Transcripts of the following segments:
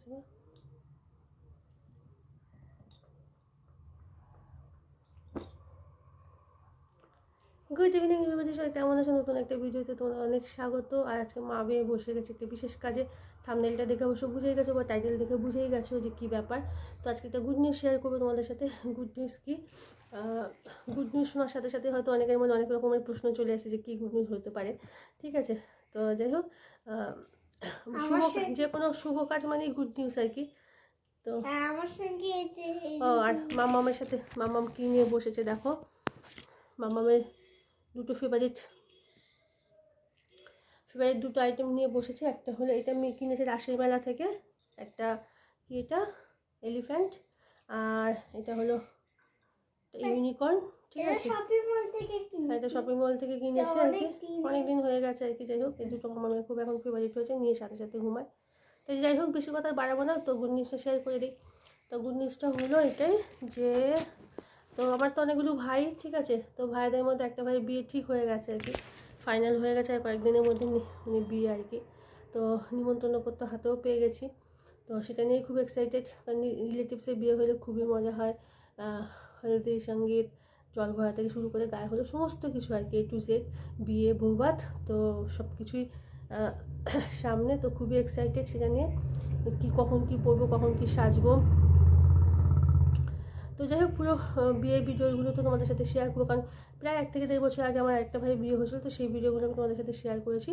Good evening everybody, সবাই কেমন আছো? নতুন একটা ভিডিওতে তোমাদের অনেক স্বাগত। আর আজকে মা বেয়ে বসে গেছে একটা বিশেষ কাজে। থাম্বনেলটা দেখে অবশ্য বুঝেই গেছো বা টাইটেল দেখে বুঝেই গেছো যে কী ব্যাপার। তো আজকে একটা গুড নিউজ শেয়ার করবো তোমাদের সাথে। গুড নিউজ কি? গুড নিউজ শোনার সাথে সাথে হয়তো অনেকের মনে অনেক রকমের প্রশ্ন চলে আসে যে কী গুড নিউজ হতে পারে। ঠিক আছে, তো যাই হোক, যে কোনো শুভ কাজ মানেই গুড নিউজ আর কি। তো আমার সঙ্গে আর মামামের সাথে মামাম কী নিয়ে বসেছে দেখো। মামামের দুটো ফেভারিট দুটো আইটেম নিয়ে বসেছে। একটা হলো এটা আমি কিনেছি রাসের মেলা থেকে, একটা কি এটা এলিফ্যান্ট, আর এটা হলো ইউনিকর্ন। ঠিক আছে, এটা শপিং মল থেকে কিনেছি আর কি, অনেকদিন হয়ে গেছে আর কি। যাই হোক, এই দুটো আমার খুব এখন ফেভারিট হয়েছে, নিয়ে সাথে সাথে ঘুমায়। তো যাই হোক, বেশি কথা বাড়াবো না, তো গুড নিউজটা শেয়ার করে দিই। তো গুড নিউজটা হলো এটাই যে, তো আমার তো অনেকগুলো ভাই, ঠিক আছে, তো ভাইদের মধ্যে একটা ভাই বিয়ে ঠিক হয়ে গেছে আর কি, ফাইনাল হয়ে গেছে আর কয়েকদিনের মধ্যে মানে বিয়ে আর কি। তো নিমন্ত্রণপত্র হাতেও পেয়ে গেছি, তো সেটা নিয়ে খুব এক্সাইটেড। কারণ রিলেটিভসের বিয়ে হলে খুবই মজা হয়। হলদি সঙ্গীত, জল ভরা থেকে শুরু করে গায়ে হলো সমস্ত কিছু আর কি, A to Z, বিয়ে বৌভাত, তো সব কিছুই সামনে। তো খুবই এক্সাইটেড সেটা নিয়ে, কখন কি পরবো, কখন কি সাজবো। তো যাই হোক, পুরো বিয়ের ভিডিওগুলো তো তোমাদের সাথে শেয়ার করবো, কারণ প্রায় 1 থেকে 1.5 বছর আগে আমার একটা ভাই বিয়ে হয়েছিল, তো সেই ভিডিওগুলো আমি তোমাদের সাথে শেয়ার করেছি।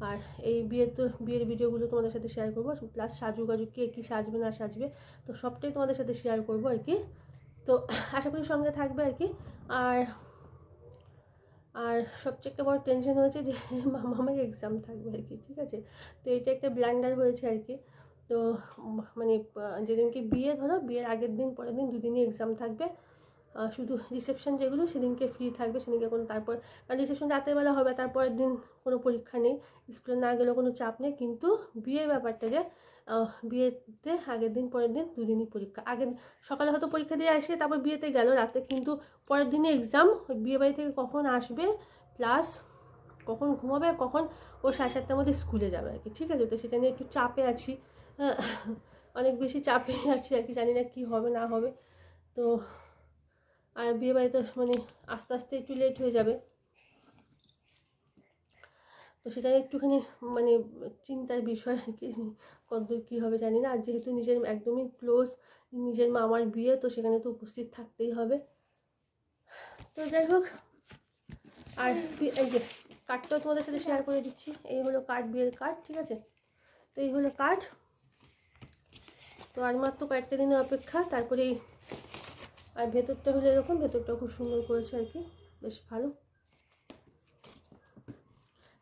আর এই বিয়ের ভিডিওগুলো তোমাদের সাথে শেয়ার করবো, প্লাস সাজুগাজু কে কী সাজবে না সাজবে, তো সবটাই তোমাদের সাথে শেয়ার করবো আর কি। তো আশা করি সঙ্গে থাকবে আর কি। আর সবচেয়ে একটা বড় টেনশন হয়েছে যে মামামের এক্সাম থাকবে আর কি। ঠিক আছে, তো এটা একটা ব্ল্যান্ডার হয়েছে আর কি। তো মানে যেদিনকে বিয়ে, ধরো বিয়ের আগের দিন পরের দিন 2 দিনই এক্সাম থাকবে। শুধু রিসেপশন যেগুলো সেদিনকে ফ্রি থাকবে, সেদিনকে কোনো, তারপর রিসেপশন রাতের বেলা হবে, তারপরের দিন কোনো পরীক্ষা নেই, স্কুলে না গেলেও কোনো চাপ নেই। কিন্তু বিয়ের ব্যাপারটা যে, বিয়েতে আগের দিন পরের দিন 2 দিনই পরীক্ষা। আগের সকালে হয়তো পরীক্ষা দিয়ে আসে, তারপর বিয়েতে গেল রাতে, কিন্তু পরের দিনে এক্সাম। বিয়ে বাড়ি থেকে কখন আসবে, প্লাস কখন ঘুমাবে, কখন ও 7:30টার মধ্যে স্কুলে যাবে আর কি। ঠিক আছে, তো সেটা নিয়ে একটু চাপে আছি, অনেক বেশি চাপে আছি আর কি, জানি না কী হবে না হবে। তো আর বিয়ে বাড়িতে মানে আস্তে আস্তে একটু লেট হয়ে যাবে, তো সেটা একটুখানি মানে চিন্তার বিষয় আর কি, কতদূর কী হবে জানি না। আর যেহেতু নিজের একদমই ক্লোজ নিজের মামার বিয়ে, তো সেখানে তো উপস্থিত থাকতেই হবে। তো যাই হোক, আর এই যে কার্ডটাও তোমাদের সাথে শেয়ার করে দিচ্ছি। এই হলো কার্ড, বিয়ের কার্ড। ঠিক আছে, তো এই হলো কার্ড। তো আর মাত্র কয়েকটা দিনের অপেক্ষা, তারপরেই। আর ভেতরটা হলো এরকম, ভেতরটা খুব সুন্দর করেছে আর কি, বেশ ভালো।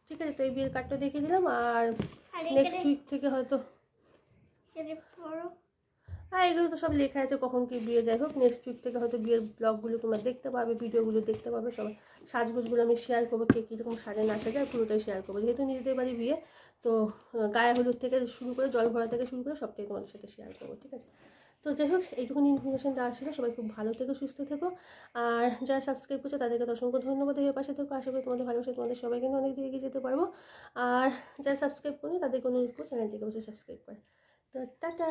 ঠিক আছে, তো এই বিয়ের কার্ডটা দেখিয়ে দিলাম। আর নেক্সট উইক থেকে হয়তো, হ্যাঁ এগুলো তো সব লেখা আছে কখন কি বিয়ে। যাই হোক, নেক্সট উইক থেকে হয়তো বিয়ের ব্লগগুলো তোমরা দেখতে পাবে, ভিডিওগুলো দেখতে পাবে। সবাই সাজগোজগুলো আমি শেয়ার করবো, কে কীরকম সাজে না সাজে, পুরোটাই শেয়ার করবো। যেহেতু নিজেদের বাড়ি বিয়ে, তো গায়ে হলুদ থেকে শুরু করে জল ভরা থেকে শুরু করে সবটাই তোমাদের সাথে শেয়ার করবো। ঠিক আছে, তো যাই হোক, এইটুকুনি ইনফরমেশন দেওয়া ছিল। সবাই খুব ভালো থেকো, সুস্থ থেকো। আর যারা সাবস্ক্রাইব করছো তাদেরকে অসংখ্য ধন্যবাদ। এর পাশে থেকো, আশা করি তোমাদের ভালোবাসা তোমাদের সবাইকে অনেক দিকে এগিয়ে যেতে পারবো। আর যারা সাবস্ক্রাইব করবে তাদেরকে অনুরোধ করবো চ্যানেলটিকে অবশ্যই সাবস্ক্রাইব করে। তো টাটা।